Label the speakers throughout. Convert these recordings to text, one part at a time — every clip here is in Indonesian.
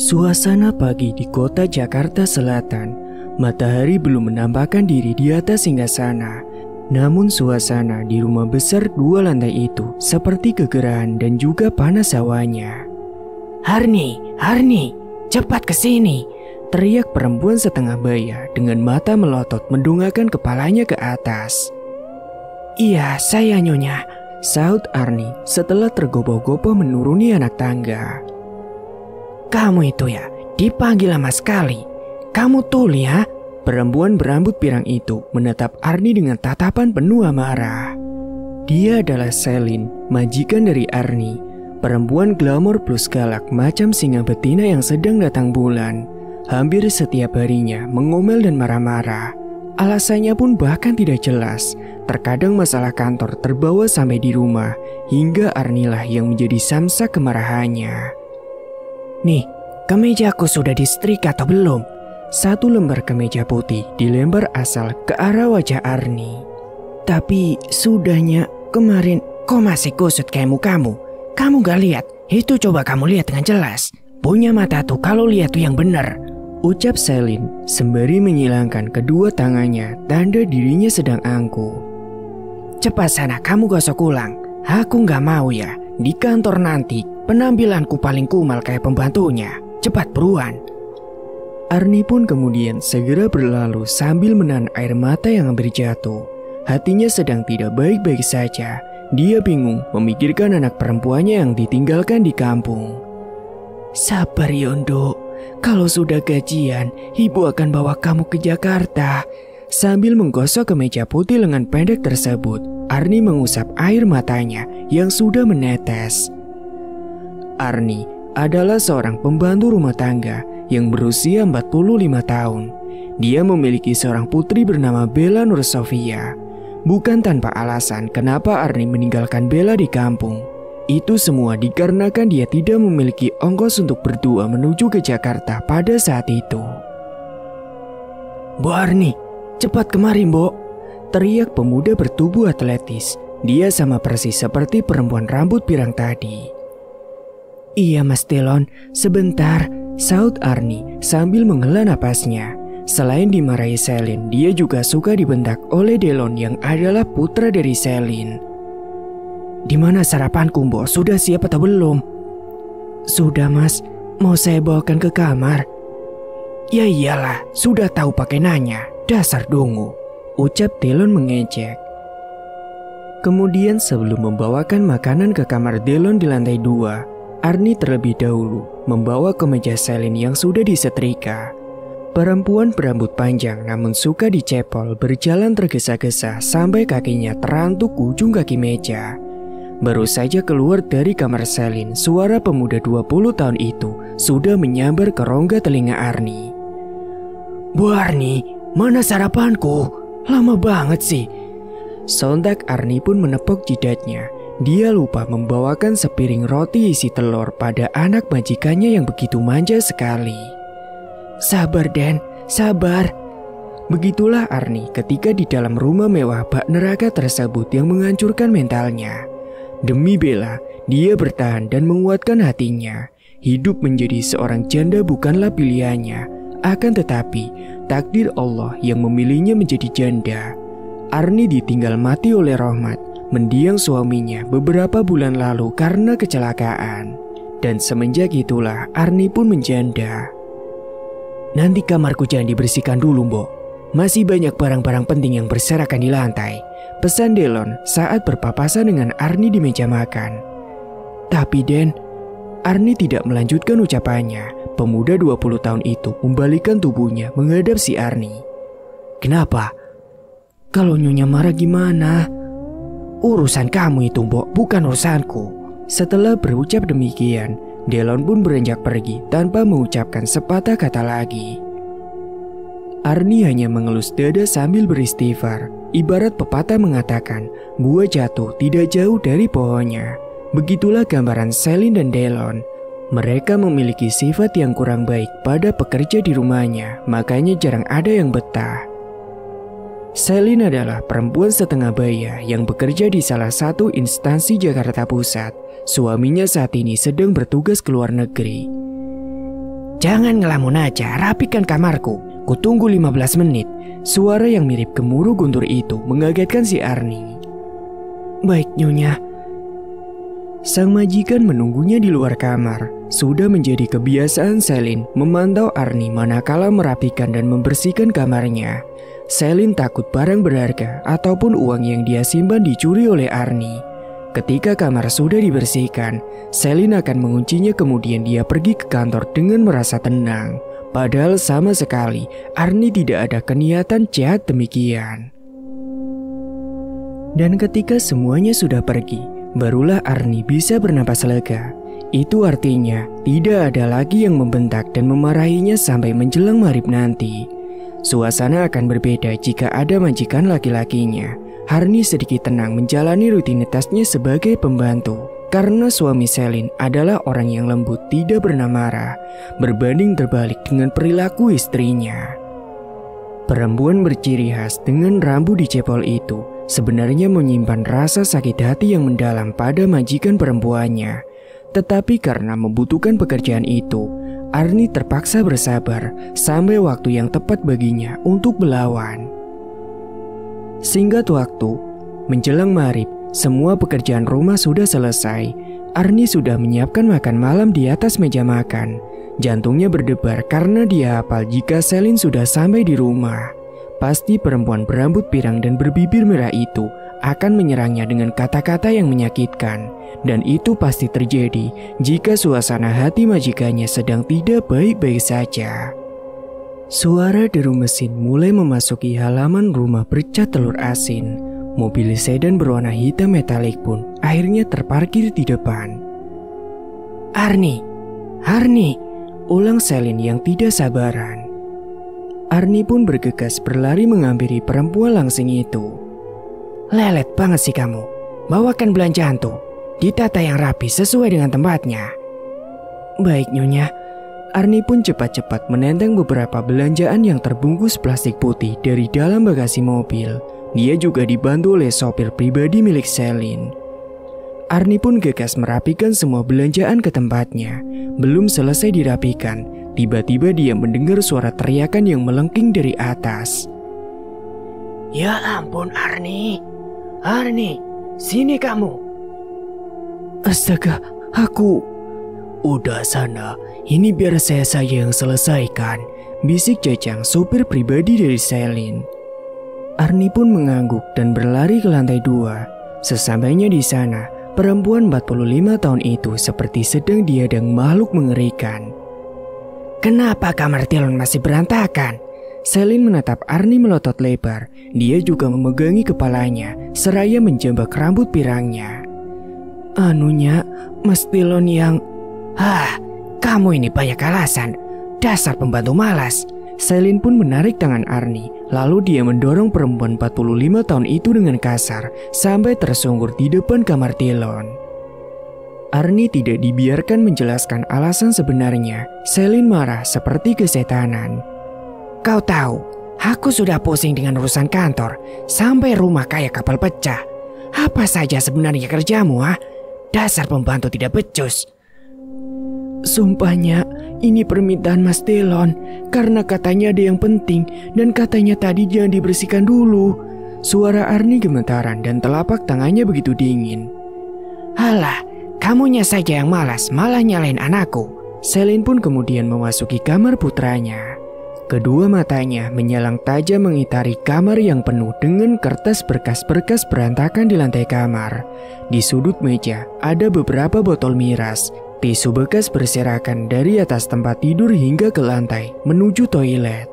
Speaker 1: Suasana pagi di kota Jakarta Selatan. Matahari belum menampakkan diri di atas singgasana. Namun suasana di rumah besar 2 lantai itu seperti kegerahan dan juga panas hawanya. "Harni, Harni, cepat ke sini!" teriak perempuan setengah baya dengan mata melotot mendongakkan kepalanya ke atas. "Iya, saya Nyonya," sahut Arni setelah tergopoh-gopoh menuruni anak tangga. "Kamu itu ya, dipanggil lama sekali. Kamu tuli ya?" Perempuan berambut pirang itu menatap Arni dengan tatapan penuh amarah. Dia adalah Selin, majikan dari Arni. Perempuan glamor plus galak macam singa betina yang sedang datang bulan. Hampir setiap harinya mengomel dan marah-marah. Alasannya pun bahkan tidak jelas. Terkadang masalah kantor terbawa sampai di rumah, hingga Arnilah yang menjadi samsak kemarahannya. "Nih, kemejaku sudah disetrika atau belum?" 1 lembar kemeja putih dilempar asal ke arah wajah Arni. "Tapi sudahnya kemarin." "Kok masih kusut kayak mukamu? Kamu gak lihat? Itu coba kamu lihat dengan jelas. Punya mata tuh kalau lihat tuh yang bener," ucap Selin sembari menyilangkan kedua tangannya tanda dirinya sedang angkuh. "Cepat sana kamu gosok ulang. Aku gak mau ya di kantor nanti penampilanku paling kumal kayak pembantunya. Cepat buruan." Arni pun kemudian segera berlalu sambil menahan air mata yang hampir jatuh. Hatinya sedang tidak baik-baik saja. Dia bingung memikirkan anak perempuannya yang ditinggalkan di kampung. "Sabar Yondo, kalau sudah gajian, ibu akan bawa kamu ke Jakarta." Sambil menggosok kemeja putih lengan pendek tersebut, Arni mengusap air matanya yang sudah menetes. Arni adalah seorang pembantu rumah tangga yang berusia 45 tahun. Dia memiliki seorang putri bernama Bella Nur Sofia. Bukan tanpa alasan kenapa Arni meninggalkan Bella di kampung. Itu semua dikarenakan dia tidak memiliki ongkos untuk berdua menuju ke Jakarta pada saat itu. "Bu Arni, cepat kemari, Mbok!" teriak pemuda bertubuh atletis. Dia sama persis seperti perempuan rambut pirang tadi. "Iya Mas Delon, sebentar," sahut Arni sambil menghela napasnya. Selain dimarahi Selin, dia juga suka dibentak oleh Delon yang adalah putra dari Selin. "Di mana sarapanku, Mbok? Sudah siap atau belum?" "Sudah Mas, mau saya bawakan ke kamar?" "Ya iyalah, sudah tahu pakai nanya, dasar dungu," ucap Delon mengejek. Kemudian sebelum membawakan makanan ke kamar Delon di lantai 2, Arni terlebih dahulu membawa kemeja Selin yang sudah disetrika. Perempuan berambut panjang namun suka dicepol berjalan tergesa-gesa sampai kakinya terantuk ujung kaki meja. Baru saja keluar dari kamar Selin, suara pemuda 20 tahun itu sudah menyambar ke rongga telinga Arni. "Bu Arni, mana sarapanku? Lama banget sih." Sontak Arni pun menepuk jidatnya. Dia lupa membawakan sepiring roti isi telur pada anak majikannya yang begitu manja sekali. "Sabar Den, sabar." Begitulah Arni ketika di dalam rumah mewah bak neraka tersebut yang menghancurkan mentalnya. Demi Bella, dia bertahan dan menguatkan hatinya. Hidup menjadi seorang janda bukanlah pilihannya. Akan tetapi, takdir Allah yang memilihnya menjadi janda. Arni ditinggal mati oleh Rohmat, mendiang suaminya beberapa bulan lalu karena kecelakaan. Dan semenjak itulah Arni pun menjanda. "Nanti kamarku jangan dibersihkan dulu, Mbok. Masih banyak barang-barang penting yang berserakan di lantai," pesan Delon saat berpapasan dengan Arni di meja makan. "Tapi Den," Arni tidak melanjutkan ucapannya. Pemuda 20 tahun itu membalikkan tubuhnya menghadap si Arni. "Kenapa? Kalau Nyonya marah gimana?" "Urusan kamu itu, Mbok, bukan urusanku." Setelah berucap demikian, Delon pun beranjak pergi tanpa mengucapkan sepatah kata lagi. Arni hanya mengelus dada sambil beristighfar. Ibarat pepatah mengatakan, buah jatuh tidak jauh dari pohonnya. Begitulah gambaran Selin dan Delon. Mereka memiliki sifat yang kurang baik pada pekerja di rumahnya, makanya jarang ada yang betah. Selin adalah perempuan setengah baya yang bekerja di salah satu instansi Jakarta Pusat. Suaminya saat ini sedang bertugas ke luar negeri. Jangan ngelamun aja, rapikan kamarku. Kutunggu 15 menit. Suara yang mirip gemuruh guntur itu mengagetkan si Arni. Baik Nyonya. Sang majikan menunggunya di luar kamar. Sudah menjadi kebiasaan Selin memantau Arni manakala merapikan dan membersihkan kamarnya. Selin takut barang berharga ataupun uang yang dia simpan dicuri oleh Arni. Ketika kamar sudah dibersihkan, Selin akan menguncinya, kemudian dia pergi ke kantor dengan merasa tenang. Padahal sama sekali Arni tidak ada niatan jahat demikian. Dan ketika semuanya sudah pergi, barulah Arni bisa bernapas lega. Itu artinya tidak ada lagi yang membentak dan memarahinya sampai menjelang maghrib nanti. Suasana akan berbeda jika ada majikan laki-lakinya. Arni sedikit tenang menjalani rutinitasnya sebagai pembantu. Karena suami Selin adalah orang yang lembut, tidak pernah marah, berbanding terbalik dengan perilaku istrinya. Perempuan berciri khas dengan rambut dicepol itu sebenarnya menyimpan rasa sakit hati yang mendalam pada majikan perempuannya. Tetapi karena membutuhkan pekerjaan itu, Arni terpaksa bersabar sampai waktu yang tepat baginya untuk melawan. Singkat waktu, menjelang maghrib, semua pekerjaan rumah sudah selesai. Arni sudah menyiapkan makan malam di atas meja makan. Jantungnya berdebar karena dia hafal jika Selin sudah sampai di rumah. Pasti perempuan berambut pirang dan berbibir merah itu akan menyerangnya dengan kata-kata yang menyakitkan. Dan itu pasti terjadi jika suasana hati majikannya sedang tidak baik-baik saja. Suara deru mesin mulai memasuki halaman rumah bercat telur asin. Mobil sedan berwarna hitam metalik pun akhirnya terparkir di depan. Arni, ulang Selin yang tidak sabaran. Arni pun bergegas berlari menghampiri perempuan langsing itu. Lelet banget sih kamu, bawakan belanjaan tuh, ditata yang rapi sesuai dengan tempatnya. Baik Nyonya. Arni pun cepat-cepat menenteng beberapa belanjaan yang terbungkus plastik putih dari dalam bagasi mobil. Dia juga dibantu oleh sopir pribadi milik Selin. Arni pun gegas merapikan semua belanjaan ke tempatnya. Belum selesai dirapikan, tiba-tiba dia mendengar suara teriakan yang melengking dari atas. Ya ampun Arni, sini kamu. Astaga, aku... Udah sana, ini biar saya yang selesaikan, bisik Jajang, sopir pribadi dari Selin. Arni pun mengangguk dan berlari ke lantai 2. Sesampainya di sana, perempuan 45 tahun itu seperti sedang dihadang makhluk mengerikan. Kenapa kamar Tilon masih berantakan? Selin menatap Arni melotot lebar. Dia juga memegangi kepalanya seraya menjambak rambut pirangnya. Anunya, Mas Tilon yang... kamu ini banyak alasan. Dasar pembantu malas. Selin pun menarik tangan Arni. Lalu dia mendorong perempuan 45 tahun itu dengan kasar sampai tersungkur di depan kamar Tilon. Arni tidak dibiarkan menjelaskan alasan sebenarnya. Selin marah seperti kesetanan. Kau tahu, aku sudah pusing dengan urusan kantor. Sampai rumah kayak kapal pecah. Apa saja sebenarnya kerjamu, Dasar pembantu tidak becus. Sumpahnya, ini permintaan Mas Tilon. Karena katanya ada yang penting dan katanya tadi jangan dibersihkan dulu. Suara Arni gemetaran dan telapak tangannya begitu dingin. Halah, kamunya saja yang malas, malah nyalain anakku. Selin pun kemudian memasuki kamar putranya. Kedua matanya menyalang tajam mengitari kamar yang penuh dengan kertas berkas-berkas berantakan di lantai kamar. Di sudut meja ada beberapa botol miras. Tisu bekas berserakan dari atas tempat tidur hingga ke lantai menuju toilet.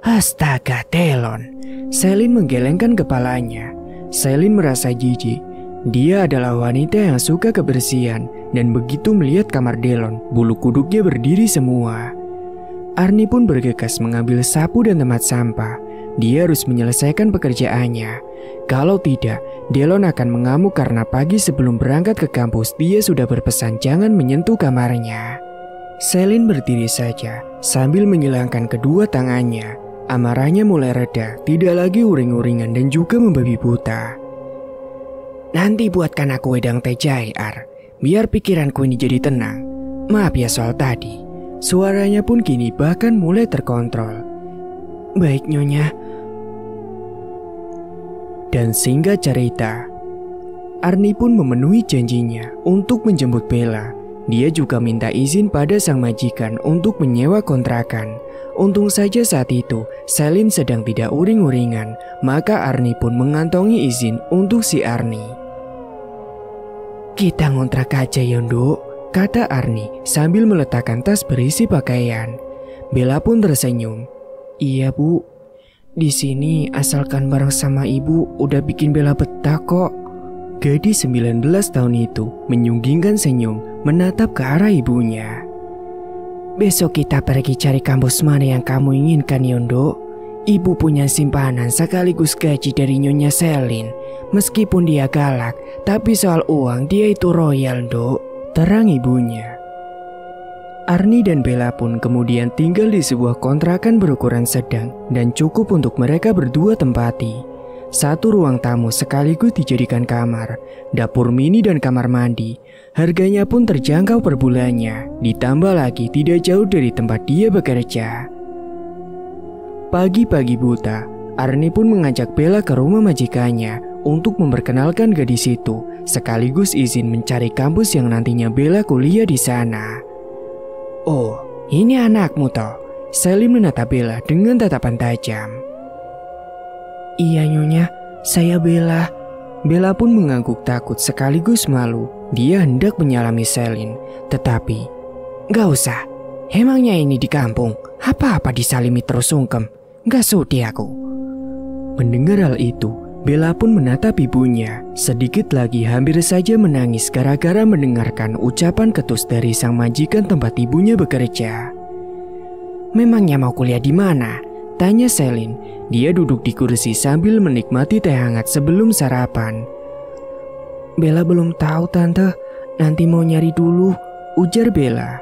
Speaker 1: Astaga Tilon, Selin menggelengkan kepalanya. Selin merasa jijik. Dia adalah wanita yang suka kebersihan dan begitu melihat kamar Tilon, bulu kuduknya berdiri semua. Arni pun bergegas mengambil sapu dan tempat sampah. Dia harus menyelesaikan pekerjaannya. Kalau tidak, Delon akan mengamuk karena pagi sebelum berangkat ke kampus dia sudah berpesan jangan menyentuh kamarnya. Selin berdiri saja sambil menyilangkan kedua tangannya. Amarahnya mulai reda, tidak lagi uring-uringan dan juga membabi buta. Nanti buatkan aku wedang teh jahe, Ar. Biar pikiranku ini jadi tenang. Maaf ya soal tadi. Suaranya pun kini bahkan mulai terkontrol. Baik Nyonya. Dan singkat cerita, Arni pun memenuhi janjinya untuk menjemput Bella. Dia juga minta izin pada sang majikan untuk menyewa kontrakan. Untung saja saat itu Selin sedang tidak uring-uringan, maka Arni pun mengantongi izin untuk si Arni. Kita ngontrak aja ya Nduk, kata Arni sambil meletakkan tas berisi pakaian. Bella pun tersenyum. Iya Bu, di sini asalkan bareng sama ibu udah bikin Bella betah kok. Gadis 19 tahun itu menyunggingkan senyum menatap ke arah ibunya. Besok kita pergi cari kampus mana yang kamu inginkan Yondo. Ibu punya simpanan sekaligus gaji dari Nyonya Selin. Meskipun dia galak, tapi soal uang dia itu royal Nduk, terang ibunya. Arni dan Bella pun kemudian tinggal di sebuah kontrakan berukuran sedang dan cukup untuk mereka berdua tempati. Satu ruang tamu sekaligus dijadikan kamar, dapur mini dan kamar mandi. Harganya pun terjangkau per bulannya, ditambah lagi tidak jauh dari tempat dia bekerja. Pagi-pagi buta, Arni pun mengajak Bella ke rumah majikannya untuk memperkenalkan gadis itu, sekaligus izin mencari kampus yang nantinya Bella kuliah di sana. Oh, ini anakmu toh? Selin menatap Bella dengan tatapan tajam. Iya Nyonya, saya Bella. Bella pun mengangguk takut sekaligus malu. Dia hendak menyalami Selin, tetapi gak usah. Emangnya ini di kampung, apa-apa disalimi terus sungkem. Gak sudi aku. Mendengar hal itu, Bella pun menatap ibunya. Sedikit lagi hampir saja menangis gara-gara mendengarkan ucapan ketus dari sang majikan tempat ibunya bekerja. Memangnya mau kuliah di mana? Tanya Selin. Dia duduk di kursi sambil menikmati teh hangat sebelum sarapan. Bella belum tahu tante, nanti mau nyari dulu, ujar Bella.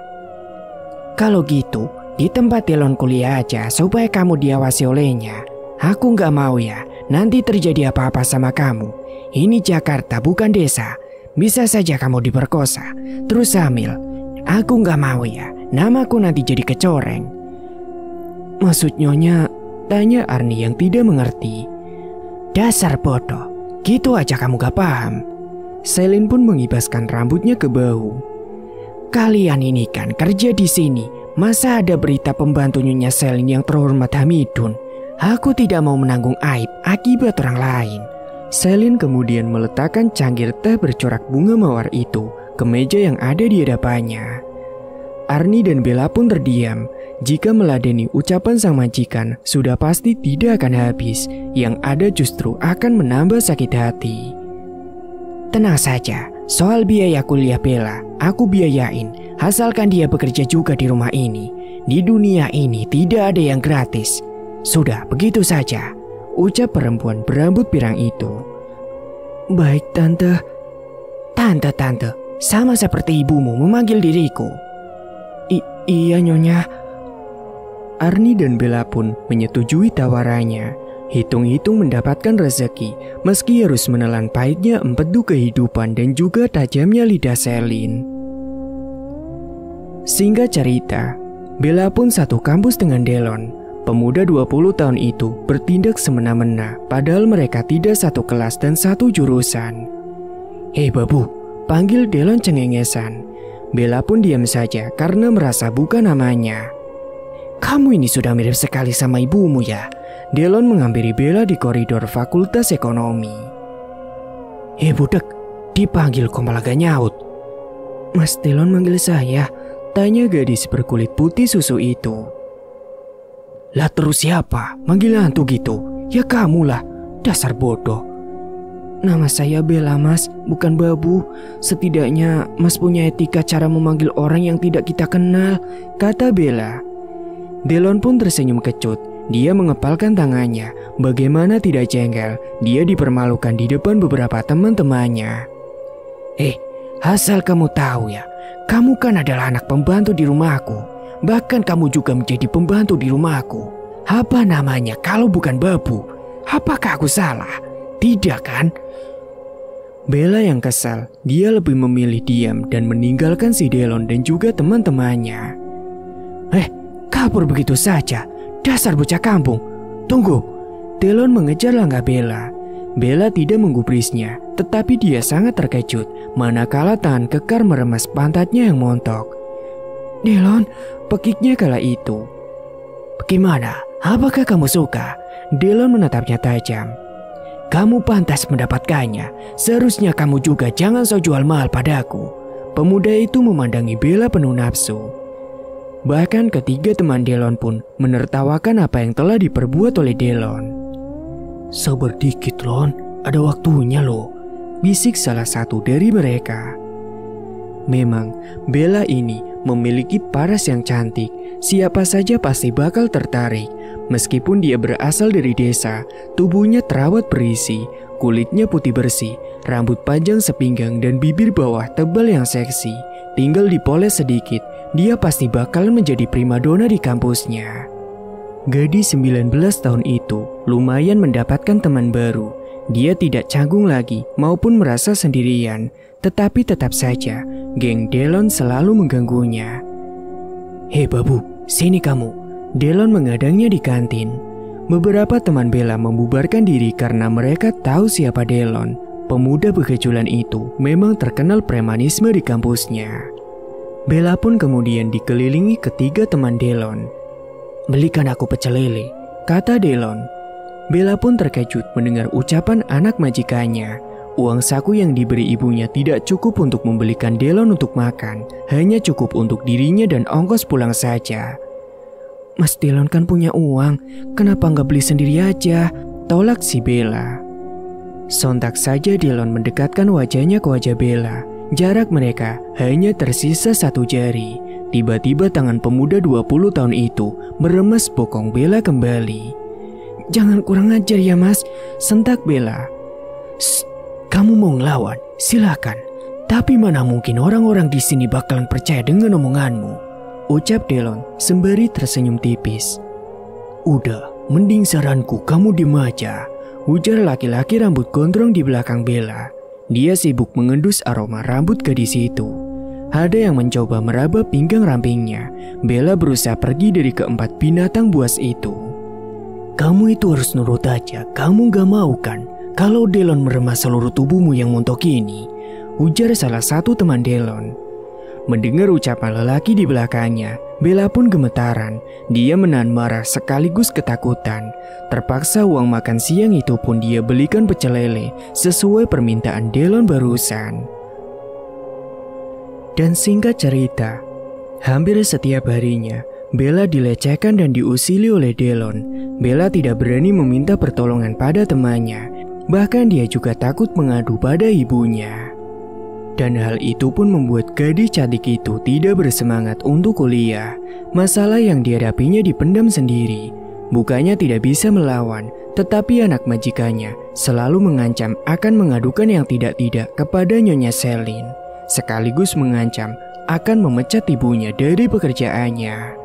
Speaker 1: Kalau gitu, di tempat Delon kuliah aja supaya kamu diawasi olehnya. Aku gak mau ya, nanti terjadi apa-apa sama kamu. Ini Jakarta bukan desa, bisa saja kamu diperkosa, terus hamil. Aku gak mau ya, namaku nanti jadi kecoreng. Maksud Nyonya, tanya Arni yang tidak mengerti. Dasar bodoh, gitu aja kamu gak paham. Selin pun mengibaskan rambutnya ke bahu. Kalian ini kan kerja di sini, masa ada berita pembantu Nyonya Selin yang terhormat Hamidun? Aku tidak mau menanggung aib akibat orang lain. Selin kemudian meletakkan cangkir teh bercorak bunga mawar itu ke meja yang ada di hadapannya. Arni dan Bella pun terdiam. Jika meladeni ucapan sang majikan, sudah pasti tidak akan habis. Yang ada justru akan menambah sakit hati. Tenang saja, soal biaya kuliah Bella, aku biayain. Asalkan dia bekerja juga di rumah ini. Di dunia ini tidak ada yang gratis. Sudah, begitu saja, ucap perempuan berambut pirang itu. Baik tante. Tante, sama seperti ibumu memanggil diriku. Iya Nyonya. Arni dan Bella pun menyetujui tawarannya. Hitung-hitung mendapatkan rezeki, meski harus menelan pahitnya empedu kehidupan dan juga tajamnya lidah Selin. Singkat cerita, Bella pun satu kampus dengan Delon. Pemuda 20 tahun itu bertindak semena-mena, padahal mereka tidak satu kelas dan satu jurusan. Hei babu, panggil Delon cengengesan. Bella pun diam saja karena merasa bukan namanya. Kamu ini sudah mirip sekali sama ibumu ya. Delon menghampiri Bella di koridor Fakultas Ekonomi. Hei budak, dipanggil kok malah gak nyaut. Mas Delon manggil saya, tanya gadis berkulit putih susu itu. Lah terus siapa? Manggil hantu gitu? Ya kamulah, dasar bodoh. Nama saya Bella mas, bukan babu. Setidaknya mas punya etika cara memanggil orang yang tidak kita kenal, kata Bella. Delon pun tersenyum kecut. Dia mengepalkan tangannya. Bagaimana tidak jengkel, dia dipermalukan di depan beberapa teman-temannya. Asal kamu tahu ya, kamu kan adalah anak pembantu di rumahku. Bahkan kamu juga menjadi pembantu di rumahku. Apa namanya kalau bukan babu? Apakah aku salah? Tidak kan? Bella yang kesal, dia lebih memilih diam dan meninggalkan si Delon dan juga teman-temannya. Kabur begitu saja. Dasar bocah kampung. Tunggu. Delon mengejar langkah Bella. Bella tidak menggubrisnya, tetapi dia sangat terkejut manakala tangan kekar meremas pantatnya yang montok. Delon, pekiknya kala itu. Bagaimana? Apakah kamu suka? Delon menatapnya tajam. Kamu pantas mendapatkannya. Seharusnya kamu juga jangan sok jual mahal padaku. Pemuda itu memandangi Bella penuh nafsu. Bahkan ketiga teman Delon pun menertawakan apa yang telah diperbuat oleh Delon. Sabar dikit, Lon. Ada waktunya loh, bisik salah satu dari mereka. Memang Bella ini memiliki paras yang cantik. Siapa saja pasti bakal tertarik. Meskipun dia berasal dari desa, tubuhnya terawat berisi, kulitnya putih bersih, rambut panjang sepinggang dan bibir bawah tebal yang seksi. Tinggal dipoles sedikit, dia pasti bakal menjadi primadona di kampusnya. Gadis 19 tahun itu lumayan mendapatkan teman baru. Dia tidak canggung lagi maupun merasa sendirian, tetapi tetap saja geng Delon selalu mengganggunya. Hei babu, sini kamu. Delon mengadangnya di kantin. Beberapa teman Bella membubarkan diri karena mereka tahu siapa Delon. Pemuda bekejulan itu memang terkenal premanisme di kampusnya. Bella pun kemudian dikelilingi ketiga teman Delon. Belikan aku pecel lele, kata Delon. Bella pun terkejut mendengar ucapan anak majikannya. Uang saku yang diberi ibunya tidak cukup untuk membelikan Delon untuk makan, hanya cukup untuk dirinya dan ongkos pulang saja. Mas Delon kan punya uang, kenapa nggak beli sendiri aja? Tolak si Bella. Sontak saja Delon mendekatkan wajahnya ke wajah Bella. Jarak mereka hanya tersisa 1 jari. Tiba-tiba tangan pemuda 20 tahun itu meremas bokong Bella kembali. Jangan kurang ajar ya mas, sentak Bella. Kamu mau ngelawan? Silakan. Tapi mana mungkin orang-orang di sini bakalan percaya dengan omonganmu, ucap Delon sembari tersenyum tipis. Udah, mending saranku kamu diem aja, ujar laki-laki rambut gondrong di belakang Bella. Dia sibuk mengendus aroma rambut gadis itu. Ada yang mencoba meraba pinggang rampingnya. Bella berusaha pergi dari keempat binatang buas itu. Kamu itu harus nurut aja, kamu gak mau kan? Kalau Delon meremas seluruh tubuhmu yang montok ini, ujar salah satu teman Delon. Mendengar ucapan lelaki di belakangnya, Bella pun gemetaran. Dia menahan marah sekaligus ketakutan. Terpaksa uang makan siang itu pun dia belikan pecel lele sesuai permintaan Delon barusan. Dan singkat cerita, hampir setiap harinya Bella dilecehkan dan diusili oleh Delon. Bella tidak berani meminta pertolongan pada temannya. Bahkan dia juga takut mengadu pada ibunya. Dan hal itu pun membuat gadis cantik itu tidak bersemangat untuk kuliah. Masalah yang dihadapinya dipendam sendiri. Bukannya tidak bisa melawan, tetapi anak majikannya selalu mengancam akan mengadukan yang tidak-tidak kepada Nyonya Selin. Sekaligus mengancam akan memecat ibunya dari pekerjaannya.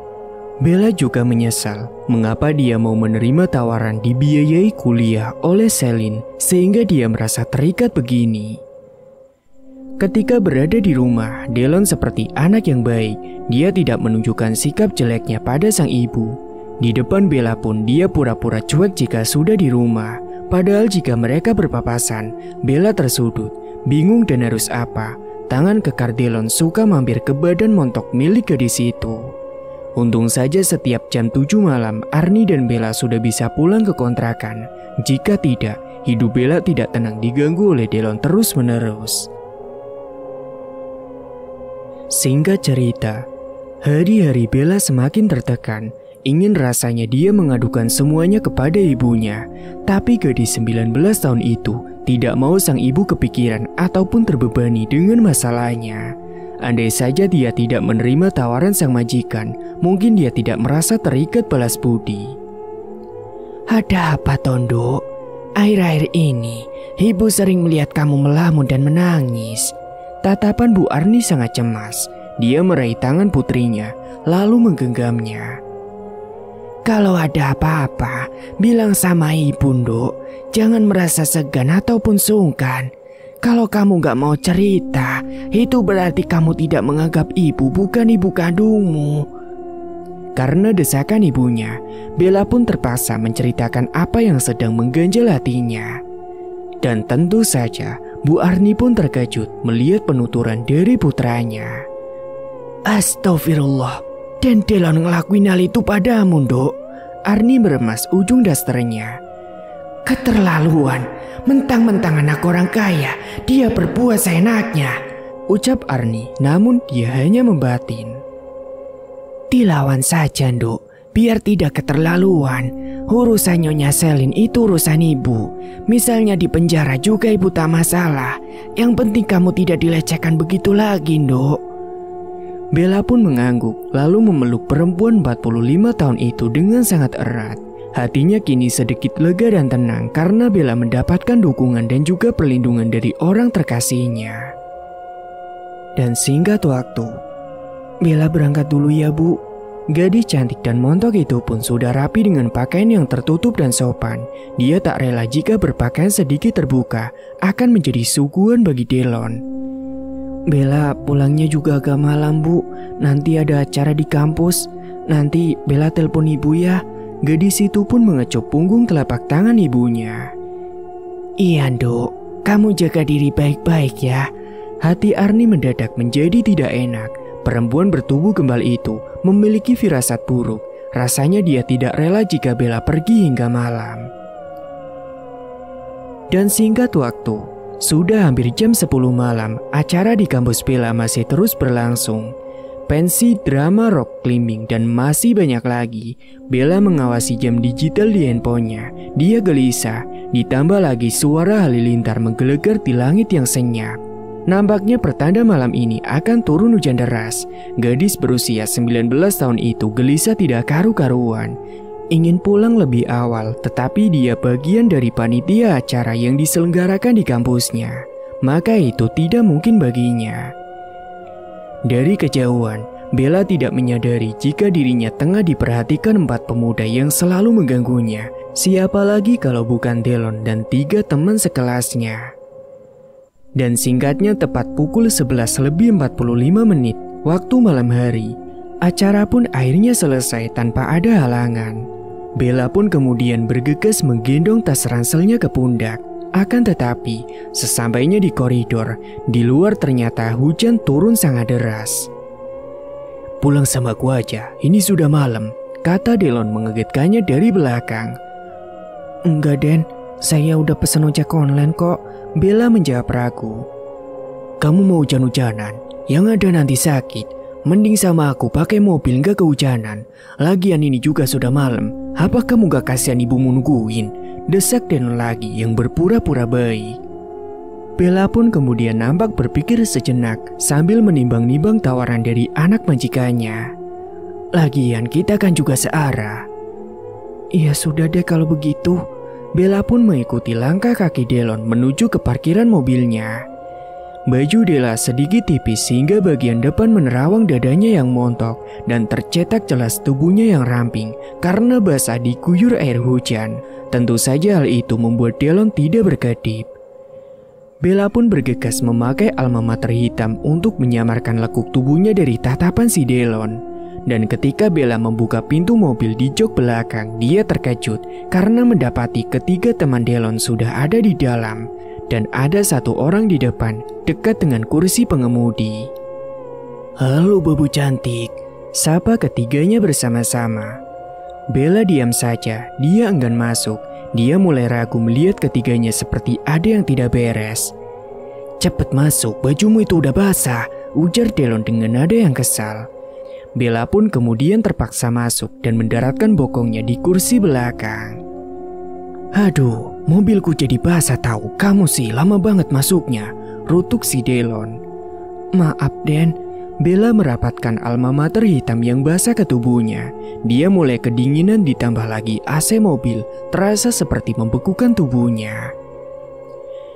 Speaker 1: Bella juga menyesal mengapa dia mau menerima tawaran dibiayai kuliah oleh Selin sehingga dia merasa terikat begini. Ketika berada di rumah, Delon seperti anak yang baik. Dia tidak menunjukkan sikap jeleknya pada sang ibu. Di depan Bella pun dia pura-pura cuek jika sudah di rumah. Padahal jika mereka berpapasan, Bella tersudut, bingung dan harus apa. Tangan kekar Delon suka mampir ke badan montok milik gadis itu. Untung saja setiap jam 7 malam Arni dan Bella sudah bisa pulang ke kontrakan. Jika tidak, hidup Bella tidak tenang diganggu oleh Delon terus-menerus. Singkat cerita, hari-hari Bella semakin tertekan. Ingin rasanya dia mengadukan semuanya kepada ibunya. Tapi gadis 19 tahun itu tidak mau sang ibu kepikiran ataupun terbebani dengan masalahnya. Andai saja dia tidak menerima tawaran sang majikan, mungkin dia tidak merasa terikat balas budi. Ada apa, Tondo? Akhir-akhir ini, ibu sering melihat kamu melamun dan menangis. Tatapan Bu Arni sangat cemas. Dia meraih tangan putrinya, lalu menggenggamnya. Kalau ada apa-apa, bilang sama ibu, Nduk. Jangan merasa segan ataupun sungkan. Kalau kamu gak mau cerita, itu berarti kamu tidak menganggap ibu bukan ibu kandungmu. Karena desakan ibunya, Bella pun terpaksa menceritakan apa yang sedang mengganjal hatinya. Dan tentu saja, Bu Arni pun terkejut melihat penuturan dari putranya. Astagfirullah, dan Delon ngelakuin hal itu padamu, Dok. Arni meremas ujung dasternya. Keterlaluan, mentang-mentang anak orang kaya, dia berbuat seenaknya, ucap Arni, namun dia hanya membatin. Dilawan saja, Nduk, biar tidak keterlaluan. Urusan Nyonya Selin itu urusan ibu. Misalnya di penjara juga ibu tak masalah. Yang penting kamu tidak dilecehkan begitu lagi, Nduk. Bella pun mengangguk, lalu memeluk perempuan 45 tahun itu dengan sangat erat. Hatinya kini sedikit lega dan tenang karena Bella mendapatkan dukungan dan juga perlindungan dari orang terkasihnya. Dan singkat waktu, Bella berangkat dulu ya, Bu. Gadis cantik dan montok itu pun sudah rapi dengan pakaian yang tertutup dan sopan. Dia tak rela jika berpakaian sedikit terbuka akan menjadi suguhan bagi Delon. Bella pulangnya juga agak malam, Bu. Nanti ada acara di kampus. Nanti Bella telepon ibu ya. Gadis itu pun mengecup punggung telapak tangan ibunya. Iya, Nduk. Kamu jaga diri baik-baik ya. Hati Arni mendadak menjadi tidak enak. Perempuan bertubuh gembal itu memiliki firasat buruk. Rasanya dia tidak rela jika Bella pergi hingga malam. Dan singkat waktu, sudah hampir jam 10 malam, acara di kampus Bella masih terus berlangsung. Pensi, drama, rock climbing, dan masih banyak lagi. Bella mengawasi jam digital di handphonenya. Dia gelisah, ditambah lagi suara halilintar menggelegar di langit yang senyap. Nampaknya pertanda malam ini akan turun hujan deras. Gadis berusia 19 tahun itu gelisah tidak karu-karuan. Ingin pulang lebih awal, tetapi dia bagian dari panitia acara yang diselenggarakan di kampusnya. Maka itu tidak mungkin baginya. Dari kejauhan, Bella tidak menyadari jika dirinya tengah diperhatikan 4 pemuda yang selalu mengganggunya. Siapa lagi kalau bukan Delon dan 3 teman sekelasnya. Dan singkatnya tepat pukul 11:45 waktu malam hari, acara pun akhirnya selesai tanpa ada halangan. Bella pun kemudian bergegas menggendong tas ranselnya ke pundak. Akan tetapi, sesampainya di koridor, di luar ternyata hujan turun sangat deras. Pulang sama aku aja, ini sudah malam, kata Delon mengegetkannya dari belakang. Enggak, Den, saya udah pesen ojek online kok. Bella menjawab ragu. Kamu mau hujan-hujanan? Yang ada nanti sakit. Mending sama aku pakai mobil gak kehujanan. Lagian ini juga sudah malam. Apa kamu gak kasihan ibumu nungguin? Desak Delon lagi yang berpura-pura baik. Bella pun kemudian nampak berpikir sejenak sambil menimbang-nimbang tawaran dari anak majikannya. Lagian kita kan juga searah. Iya sudah deh kalau begitu. Bella pun mengikuti langkah kaki Delon menuju ke parkiran mobilnya. Baju Della sedikit tipis sehingga bagian depan menerawang dadanya yang montok dan tercetak jelas tubuhnya yang ramping karena basah diguyur air hujan. Tentu saja hal itu membuat Delon tidak berkedip. Bella pun bergegas memakai alma mater hitam untuk menyamarkan lekuk tubuhnya dari tatapan si Delon. Dan ketika Bella membuka pintu mobil di jok belakang, dia terkejut karena mendapati ketiga teman Delon sudah ada di dalam. Dan ada 1 orang di depan, dekat dengan kursi pengemudi. Halo Babu cantik, sapa ketiganya bersama-sama. Bella diam saja, dia enggan masuk. Dia mulai ragu melihat ketiganya seperti ada yang tidak beres. Cepet masuk, bajumu itu udah basah, ujar Delon dengan nada yang kesal. Bella pun kemudian terpaksa masuk dan mendaratkan bokongnya di kursi belakang. Aduh, mobilku jadi basah tahu. Kamu sih lama banget masuknya, rutuk si Delon. Maaf Den, Bella merapatkan alma mater hitam yang basah ke tubuhnya. Dia mulai kedinginan ditambah lagi AC mobil terasa seperti membekukan tubuhnya.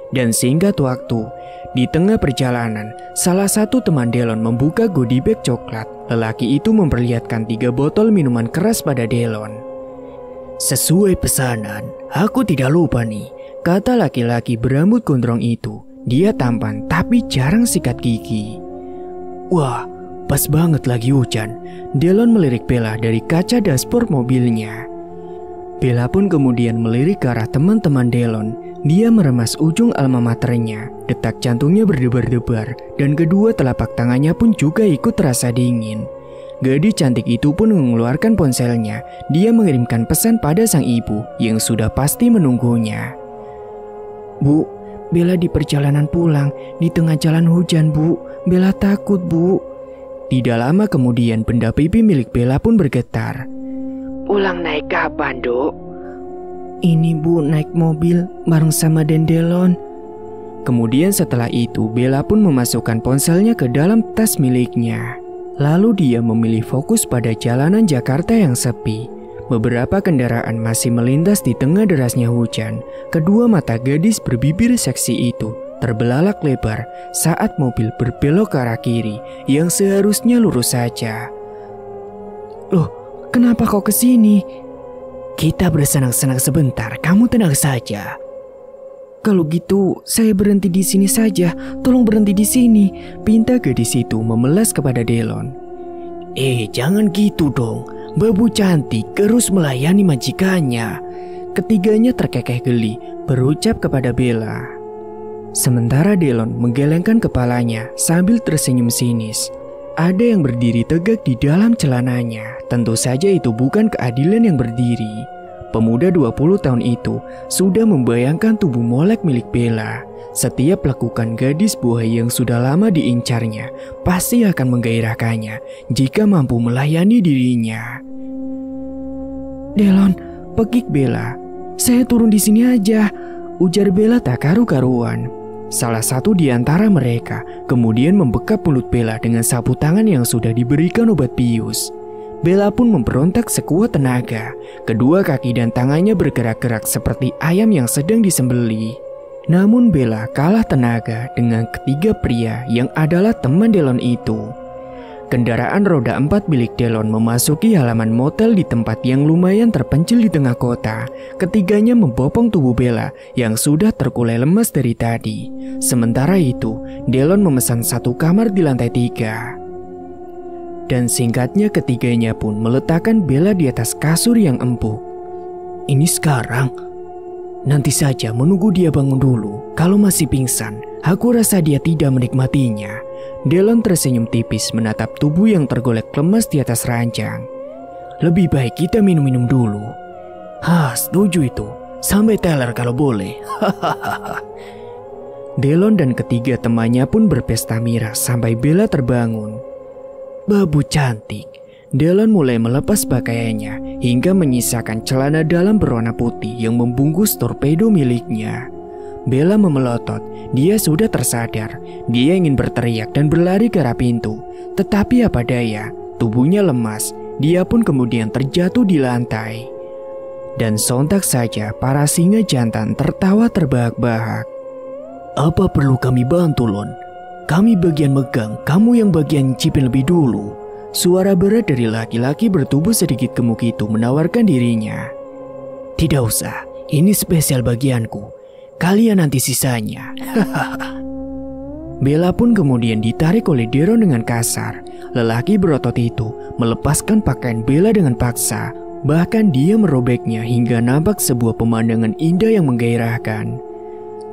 Speaker 1: Dan singkat waktu, di tengah perjalanan, salah satu teman Delon membuka goodie bag coklat. Lelaki itu memperlihatkan 3 botol minuman keras pada Delon. Sesuai pesanan, aku tidak lupa nih, kata laki-laki berambut gondrong itu. Dia tampan tapi jarang sikat gigi. Wah, Pas banget lagi hujan. Delon melirik Bella dari kaca dashboard mobilnya. Bella pun kemudian melirik ke arah teman-teman Delon. Dia meremas ujung alma maternya. Detak jantungnya berdebar-debar dan kedua telapak tangannya pun juga ikut terasa dingin. Gadis cantik itu pun mengeluarkan ponselnya. Dia mengirimkan pesan pada sang ibu yang sudah pasti menunggunya. Bu, Bella di perjalanan pulang. Di tengah jalan hujan, Bu. Bella takut, Bu. Tidak lama kemudian benda pipi milik Bella pun bergetar. Pulang naik kapan, Dok? Ini, Bu, naik mobil bareng sama Delon. Kemudian setelah itu Bella pun memasukkan ponselnya ke dalam tas miliknya. Lalu dia memilih fokus pada jalanan Jakarta yang sepi. Beberapa kendaraan masih melintas di tengah derasnya hujan. Kedua mata gadis berbibir seksi itu terbelalak lebar saat mobil berbelok ke arah kiri yang seharusnya lurus saja. Loh, kenapa kau kesini? Kita bersenang-senang sebentar, kamu tenang saja. Kalau gitu, saya berhenti di sini saja. Tolong berhenti di sini. Pinta gadis itu memelas kepada Delon. Jangan gitu dong. Babu cantik terus melayani majikannya. Ketiganya terkekeh geli, berucap kepada Bella. Sementara Delon menggelengkan kepalanya sambil tersenyum sinis. Ada yang berdiri tegak di dalam celananya. Tentu saja itu bukan keadilan yang berdiri. Pemuda 20 tahun itu sudah membayangkan tubuh molek milik Bella. Setiap lakukan gadis buaya yang sudah lama diincarnya pasti akan menggairahkannya jika mampu melayani dirinya. Delon, pekik Bella. Saya turun di sini aja, ujar Bella tak karu-karuan. Salah satu di antara mereka kemudian membekap mulut Bella dengan sapu tangan yang sudah diberikan obat bius. Bella pun memberontak sekuat tenaga. Kedua kaki dan tangannya bergerak-gerak seperti ayam yang sedang disembelih. Namun Bella kalah tenaga dengan ketiga pria yang adalah teman Delon itu. Kendaraan roda 4 milik Delon memasuki halaman motel di tempat yang lumayan terpencil di tengah kota. Ketiganya membopong tubuh Bella yang sudah terkulai lemas dari tadi. Sementara itu, Delon memesan satu kamar di lantai 3. Dan singkatnya ketiganya pun meletakkan Bella di atas kasur yang empuk. Ini sekarang? Nanti saja, menunggu dia bangun dulu. Kalau masih pingsan, aku rasa dia tidak menikmatinya. Delon tersenyum tipis menatap tubuh yang tergolek lemas di atas ranjang. Lebih baik kita minum-minum dulu. Setuju itu. Sampai teler kalau boleh. Delon dan ketiga temannya pun berpesta miras sampai Bella terbangun. Babu cantik. Delon mulai melepas pakaiannya hingga menyisakan celana dalam berwarna putih yang membungkus torpedo miliknya. Bella memelotot, dia sudah tersadar. Dia ingin berteriak dan berlari ke arah pintu. Tetapi apa daya, tubuhnya lemas. Dia pun kemudian terjatuh di lantai. Dan sontak saja para singa jantan tertawa terbahak-bahak. Apa perlu kami bantu, Lon? Kami bagian megang, kamu yang bagian nyicipin lebih dulu. Suara berat dari laki-laki bertubuh sedikit gemuk itu menawarkan dirinya. Tidak usah, ini spesial bagianku. Kalian nanti sisanya. Bella pun kemudian ditarik oleh Delon dengan kasar. Lelaki berotot itu melepaskan pakaian Bella dengan paksa. Bahkan dia merobeknya hingga nampak sebuah pemandangan indah yang menggairahkan.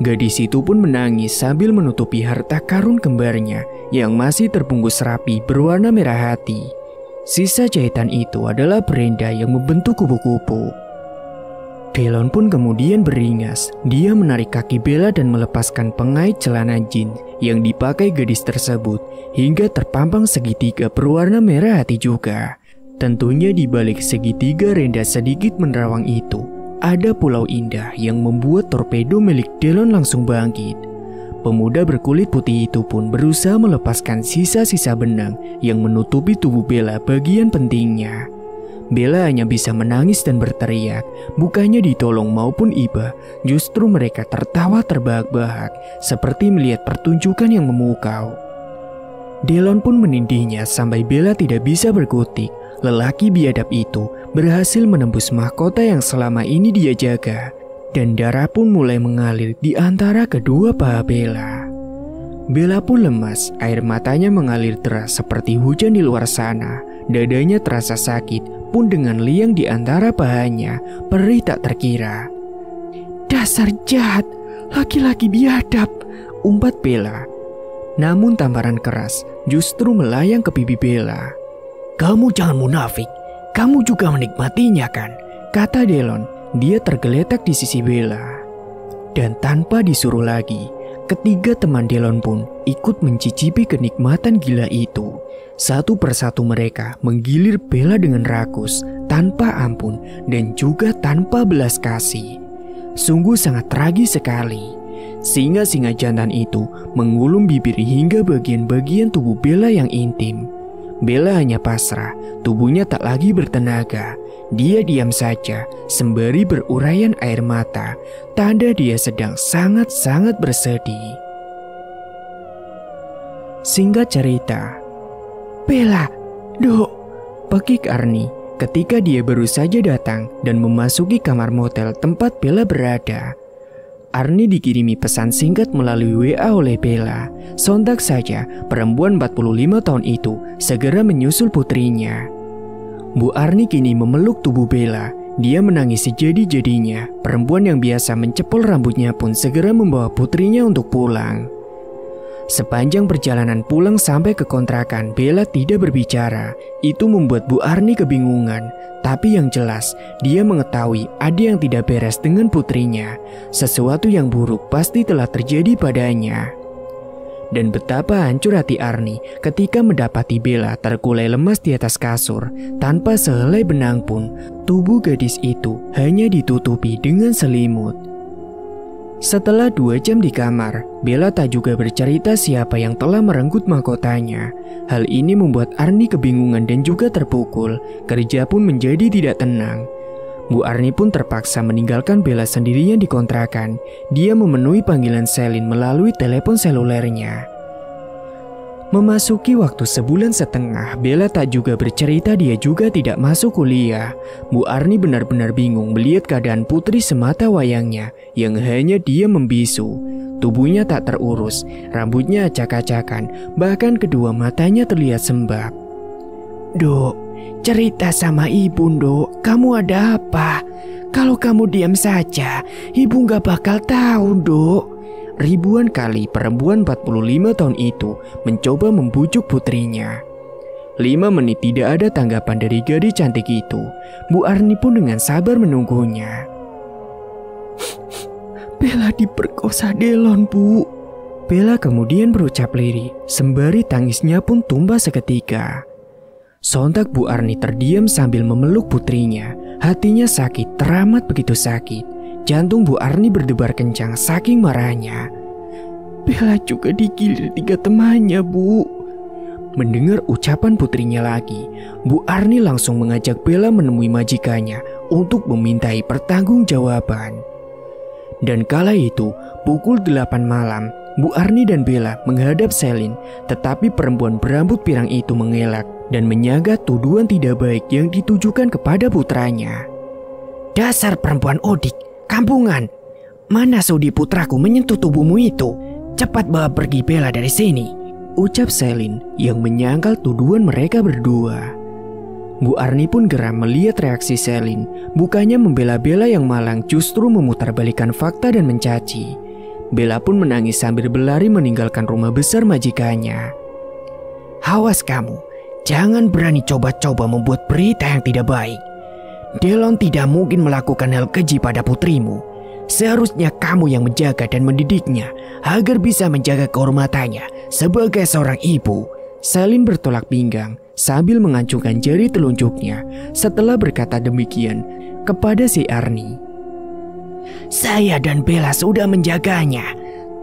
Speaker 1: Gadis itu pun menangis sambil menutupi harta karun kembarnya yang masih terbungkus rapi berwarna merah hati. Sisa jahitan itu adalah perenda yang membentuk kupu-kupu. Delon pun kemudian beringas. Dia menarik kaki Bella dan melepaskan pengait celana jeans yang dipakai gadis tersebut hingga terpampang segitiga berwarna merah hati juga. Tentunya di balik segitiga renda sedikit menerawang itu, ada pulau indah yang membuat torpedo milik Delon langsung bangkit. Pemuda berkulit putih itu pun berusaha melepaskan sisa-sisa benang yang menutupi tubuh Bella bagian pentingnya. Bella hanya bisa menangis dan berteriak, bukannya ditolong maupun iba, justru mereka tertawa terbahak-bahak seperti melihat pertunjukan yang memukau. Delon pun menindihnya sampai Bella tidak bisa berkutik. Lelaki biadab itu berhasil menembus mahkota yang selama ini dia jaga, dan darah pun mulai mengalir di antara kedua paha Bella. Bella pun lemas, air matanya mengalir deras seperti hujan di luar sana. Dadanya terasa sakit, pun dengan liang di antara pahanya, perih tak terkira. "Dasar jahat, laki-laki biadab," umpat Bella. Namun tamparan keras justru melayang ke pipi Bella. "Kamu jangan munafik, kamu juga menikmatinya kan?" kata Delon. Dia tergeletak di sisi Bella. Dan tanpa disuruh lagi, ketiga teman Delon pun ikut mencicipi kenikmatan gila itu. Satu persatu mereka menggilir Bella dengan rakus, tanpa ampun dan juga tanpa belas kasih. Sungguh sangat tragis sekali. Singa-singa jantan itu mengulum bibir hingga bagian-bagian tubuh Bella yang intim. Bella hanya pasrah, tubuhnya tak lagi bertenaga. Dia diam saja sembari beruraian air mata, tanda dia sedang sangat-sangat bersedih. Singkat cerita, "Bella, Dok," pekik Arnie ketika dia baru saja datang dan memasuki kamar motel tempat Bella berada. Arnie dikirimi pesan singkat melalui WA oleh Bella. Sontak saja perempuan 45 tahun itu segera menyusul putrinya. Bu Arnie kini memeluk tubuh Bella. Dia menangis sejadi-jadinya. Perempuan yang biasa mencepol rambutnya pun segera membawa putrinya untuk pulang. Sepanjang perjalanan pulang sampai ke kontrakan, Bella tidak berbicara. Itu membuat Bu Arnie kebingungan. Tapi yang jelas, dia mengetahui ada yang tidak beres dengan putrinya. Sesuatu yang buruk pasti telah terjadi padanya. Dan betapa hancur hati Arnie ketika mendapati Bella terkulai lemas di atas kasur. Tanpa sehelai benang pun, tubuh gadis itu hanya ditutupi dengan selimut. Setelah 2 jam di kamar, Bella tak juga bercerita siapa yang telah merenggut mahkotanya. Hal ini membuat Arnie kebingungan dan juga terpukul. Kerja pun menjadi tidak tenang. Bu Arnie pun terpaksa meninggalkan Bella sendirian di kontrakan. Dia memenuhi panggilan Celine melalui telepon selulernya. Memasuki waktu 1,5 bulan, Bella tak juga bercerita dia juga tidak masuk kuliah. Bu Arnie benar-benar bingung melihat keadaan putri semata wayangnya yang hanya dia membisu. Tubuhnya tak terurus, rambutnya acak-acakan, bahkan kedua matanya terlihat sembab. "Dok, cerita sama ibu, Dok. Kamu ada apa? Kalau kamu diam saja, ibu gak bakal tahu, Dok." Ribuan kali perempuan 45 tahun itu mencoba membujuk putrinya. 5 menit tidak ada tanggapan dari gadis cantik itu. Bu Arnie pun dengan sabar menunggunya. "Bella diperkosa Delon, Bu." Bella kemudian berucap lirih, sembari tangisnya pun tumpah seketika. Sontak Bu Arnie terdiam sambil memeluk putrinya. Hatinya sakit, teramat begitu sakit. Jantung Bu Arnie berdebar kencang saking marahnya. "Bella juga digilir 3 temannya, Bu." Mendengar ucapan putrinya lagi, Bu Arnie langsung mengajak Bella menemui majikannya untuk memintai pertanggungjawaban. Dan kala itu, pukul 8 malam, Bu Arnie dan Bella menghadap Celine, tetapi perempuan berambut pirang itu mengelak dan menyagat tuduhan tidak baik yang ditujukan kepada putranya. "Dasar perempuan odik, kampungan! Mana sudi putraku menyentuh tubuhmu itu? Cepat bawa pergi Bella dari sini," ucap Celine yang menyangkal tuduhan mereka berdua. Bu Arnie pun geram melihat reaksi Celine. Bukannya membela Bella yang malang, justru memutarbalikkan fakta dan mencaci. Bella pun menangis sambil berlari meninggalkan rumah besar majikannya. "Awas kamu, jangan berani coba-coba membuat berita yang tidak baik. Delon tidak mungkin melakukan hal keji pada putrimu. Seharusnya kamu yang menjaga dan mendidiknya agar bisa menjaga kehormatannya sebagai seorang ibu." Celine bertolak pinggang sambil mengacungkan jari telunjuknya. Setelah berkata demikian kepada si Arnie, "Saya dan Bella sudah menjaganya,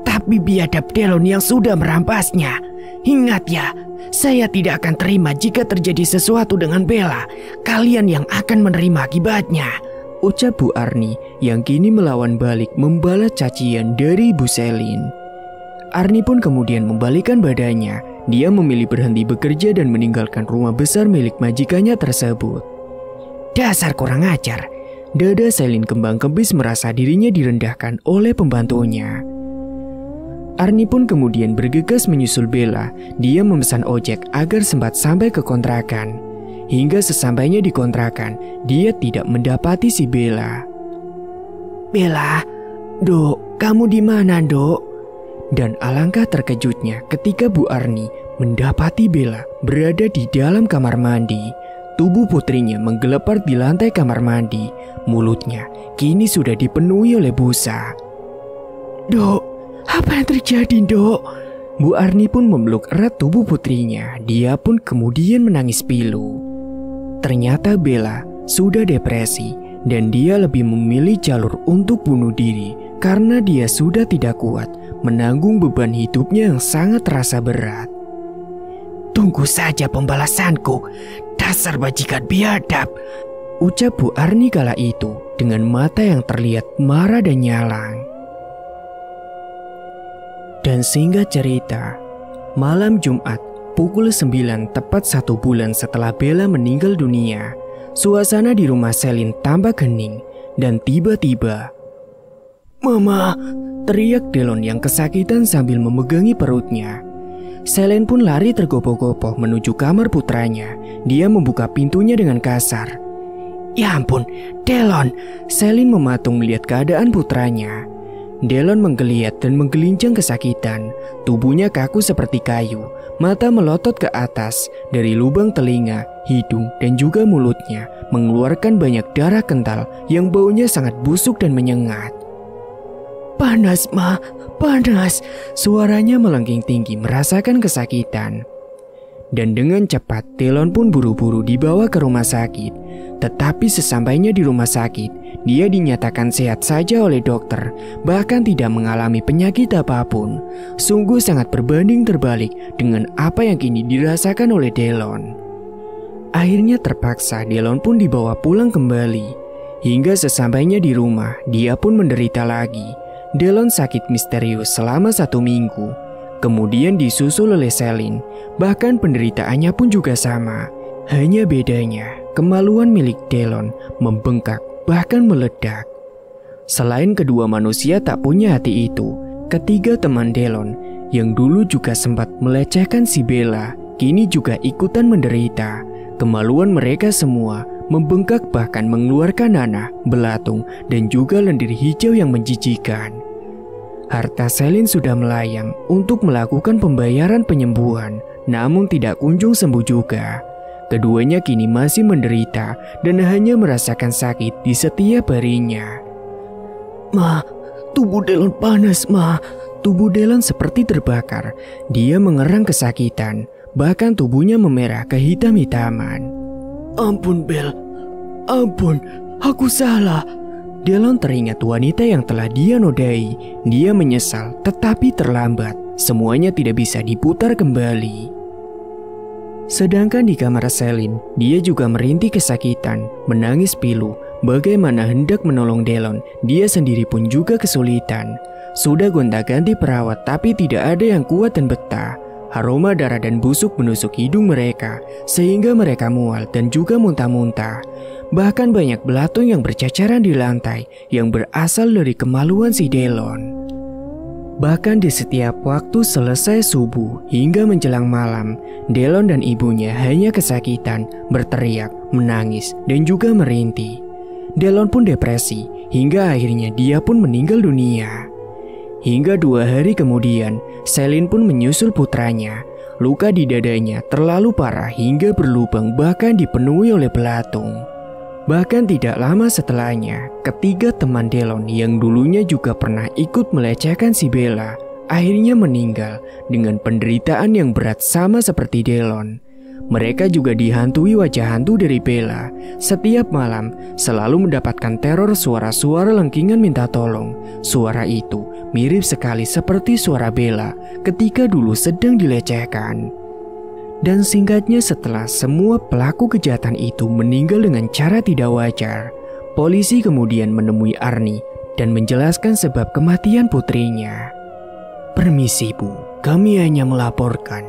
Speaker 1: tapi biadab Delon yang sudah merampasnya. Ingat ya, saya tidak akan terima jika terjadi sesuatu dengan Bella. Kalian yang akan menerima akibatnya," ucap Bu Arnie yang kini melawan balik membalas cacian dari Ibu Celine. Arnie pun kemudian membalikkan badannya. Dia memilih berhenti bekerja dan meninggalkan rumah besar milik majikannya tersebut. "Dasar kurang ajar." Dada Celine kembang kempis merasa dirinya direndahkan oleh pembantunya. Arni pun kemudian bergegas menyusul Bella. Dia memesan ojek agar sempat sampai ke kontrakan. Hingga sesampainya di kontrakan, dia tidak mendapati si Bella. "Bella, Dok, kamu di mana, Dok?" Dan alangkah terkejutnya ketika Bu Arni mendapati Bella berada di dalam kamar mandi. Tubuh putrinya menggelepar di lantai kamar mandi. Mulutnya kini sudah dipenuhi oleh busa. "Dok, apa yang terjadi, Dok?" Bu Arni pun memeluk erat tubuh putrinya. Dia pun kemudian menangis pilu. Ternyata Bella sudah depresi dan dia lebih memilih jalur untuk bunuh diri karena dia sudah tidak kuat menanggung beban hidupnya yang sangat terasa berat. "Tunggu saja pembalasanku, dasar bajikan biadab," ucap Bu Arni kala itu dengan mata yang terlihat marah dan nyalang. Dan singkat cerita, malam Jumat pukul 9 tepat 1 bulan setelah Bella meninggal dunia, suasana di rumah Selin tampak hening dan tiba-tiba, "Mama!" teriak Delon yang kesakitan sambil memegangi perutnya. Selin pun lari tergopoh-gopoh menuju kamar putranya. Dia membuka pintunya dengan kasar. "Ya ampun, Delon!" Selin mematung melihat keadaan putranya. Delon menggeliat dan menggelincang kesakitan. Tubuhnya kaku seperti kayu. Mata melotot ke atas. Dari lubang telinga, hidung, dan juga mulutnya mengeluarkan banyak darah kental yang baunya sangat busuk dan menyengat. "Panas, Ma, panas!" Suaranya melengking tinggi merasakan kesakitan. Dan dengan cepat, Delon pun buru-buru dibawa ke rumah sakit. Tetapi sesampainya di rumah sakit, dia dinyatakan sehat saja oleh dokter, bahkan tidak mengalami penyakit apapun. Sungguh sangat berbanding terbalik dengan apa yang kini dirasakan oleh Delon. Akhirnya terpaksa Delon pun dibawa pulang kembali. Hingga sesampainya di rumah, dia pun menderita lagi. Delon sakit misterius selama 1 minggu. Kemudian disusul oleh Selin. Bahkan penderitaannya pun juga sama. Hanya bedanya, kemaluan milik Delon membengkak bahkan meledak. Selain kedua manusia tak punya hati itu, ketiga teman Delon yang dulu juga sempat melecehkan si Bella, kini juga ikutan menderita. Kemaluan mereka semua membengkak bahkan mengeluarkan nanah, belatung, dan juga lendir hijau yang menjijikan. Harta Selin sudah melayang untuk melakukan pembayaran penyembuhan, namun tidak kunjung sembuh juga. Keduanya kini masih menderita dan hanya merasakan sakit di setiap harinya. "Ma, tubuh Delon panas, Ma." Tubuh Delon seperti terbakar. Dia mengerang kesakitan, bahkan tubuhnya memerah kehitam-hitaman. "Ampun, Bel. Ampun, aku salah." Delon teringat wanita yang telah dia nodai. Dia menyesal, tetapi terlambat. Semuanya tidak bisa diputar kembali. Sedangkan di kamar Selin, dia juga merintih kesakitan, menangis pilu. Bagaimana hendak menolong Delon, dia sendiri pun juga kesulitan. Sudah gonta-ganti perawat, tapi tidak ada yang kuat dan betah. Aroma darah dan busuk menusuk hidung mereka, sehingga mereka mual dan juga muntah-muntah. Bahkan banyak belatung yang berceceran di lantai yang berasal dari kemaluan si Delon. Bahkan di setiap waktu selesai subuh hingga menjelang malam, Delon dan ibunya hanya kesakitan, berteriak, menangis, dan juga merintih. Delon pun depresi, hingga akhirnya dia pun meninggal dunia. Hingga 2 hari kemudian, Selin pun menyusul putranya. Luka di dadanya terlalu parah hingga berlubang bahkan dipenuhi oleh belatung. Bahkan tidak lama setelahnya, ketiga teman Delon yang dulunya juga pernah ikut melecehkan si Bella, akhirnya meninggal dengan penderitaan yang berat sama seperti Delon. Mereka juga dihantui wajah hantu dari Bella. Setiap malam selalu mendapatkan teror suara-suara lengkingan minta tolong. Suara itu mirip sekali seperti suara Bella ketika dulu sedang dilecehkan. Dan singkatnya, setelah semua pelaku kejahatan itu meninggal dengan cara tidak wajar, polisi kemudian menemui Arni dan menjelaskan sebab kematian putrinya. "Permisi, Bu, kami hanya melaporkan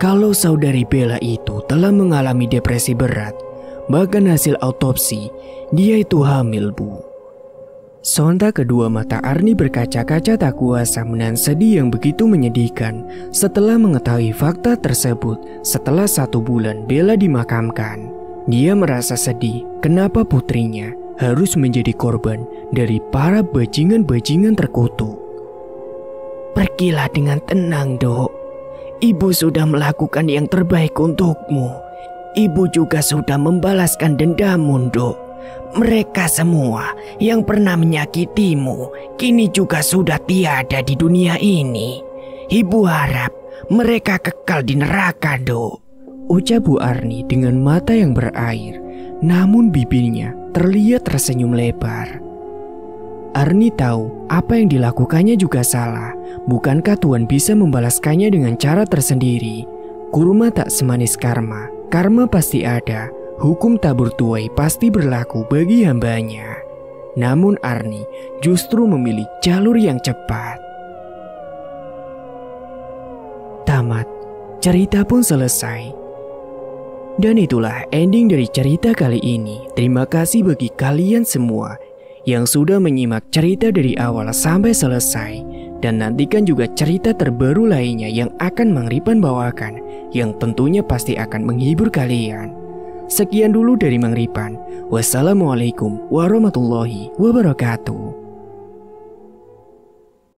Speaker 1: kalau saudari Bella itu telah mengalami depresi berat. Bahkan hasil autopsi, dia itu hamil, Bu." Sontak kedua mata Arni berkaca-kaca tak kuasa menahan sedih yang begitu menyedihkan setelah mengetahui fakta tersebut. Setelah 1 bulan Bella dimakamkan, dia merasa sedih kenapa putrinya harus menjadi korban dari para bajingan-bajingan terkutuk. Pergilah dengan tenang, Dok. Ibu sudah melakukan yang terbaik untukmu. Ibu juga sudah membalaskan dendammu, Dok. Mereka semua yang pernah menyakitimu kini juga sudah tiada di dunia ini. Ibu harap mereka kekal di neraka, Dok. Ucap Bu Arni dengan mata yang berair, namun bibirnya terlihat tersenyum lebar. Arni tahu apa yang dilakukannya juga salah. Bukankah Tuhan bisa membalaskannya dengan cara tersendiri? Kurma tak semanis karma. Karma pasti ada. Hukum tabur tuai pasti berlaku bagi hambanya. Namun Arni justru memilih jalur yang cepat. Tamat. Cerita pun selesai. Dan itulah ending dari cerita kali ini. Terima kasih bagi kalian semua yang sudah menyimak cerita dari awal sampai selesai. Dan nantikan juga cerita terbaru lainnya yang akan Mang Ripan bawakan, yang tentunya pasti akan menghibur kalian. Sekian dulu dari Mang Ripan. Wassalamualaikum warahmatullahi wabarakatuh.